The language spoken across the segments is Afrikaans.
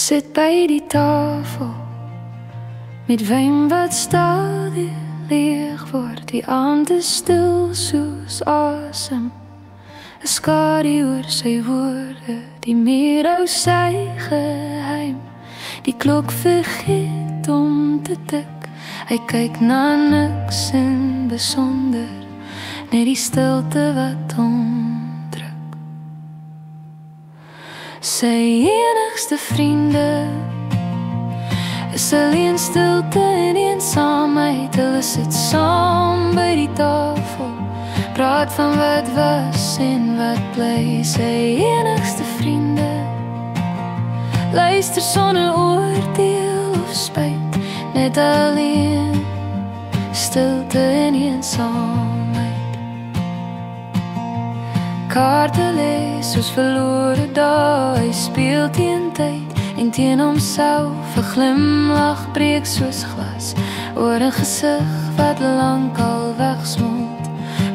Sit by die tafel met wyn wat stadig leeg word. Die aand is stil soos asem, 'n skadu oor sy woorde. Die muur hou sy geheim, die klok vergeet om te tik. Hy kyk na niks in besonder, net die stilte wat hom druk. Sy enigste vriende is alleen stilte en eensaamheid. Hulle sit saam by die tafel, praat van wat was en wat bly. Sy enigste vriende luister sonder oordeel of spyt, net alleen stilte en eensaamheid. Kaarte lees soos verlore dae, hy speel teen tyd en teen homself. 'n glimlach breek soos glas oor 'n gesig wat lankal wegsmelt.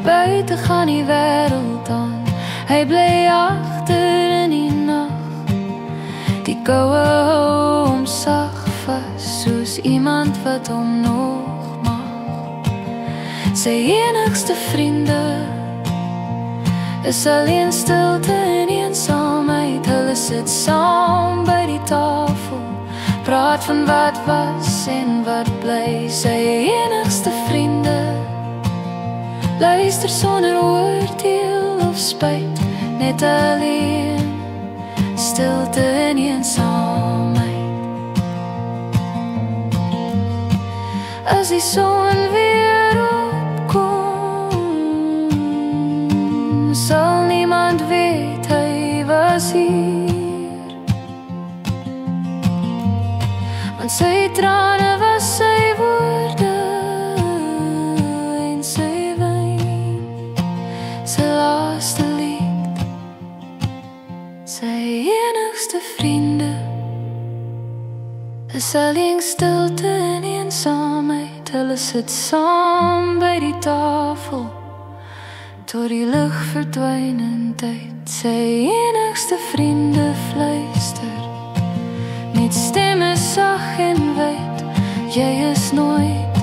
Buite gaan die wêreld aan, hy bly agter in die nag. Die koue hou hom sag vas, soos iemand wat hom nog mag. Sy enigste vriende is alleen stilte en eensaamheid. Hulle sit saam by die tafel, praat van wat was en wat bly. Sy enigste vriende luister sonder oordeel of spyt, net alleen stilte en eensaamheid. As die son weer opkom, sal niemand weet hy was hier, want sy trane was sy woorde en sy wyn, sy laaste lied. Sy enigste vriende is alleen stilte en eensaamheid. Hulle sit saam by die tafel tot die lig verdwyn in tyd. Sy enigste vriende fluister met stemme sag en wyd, jy is nooit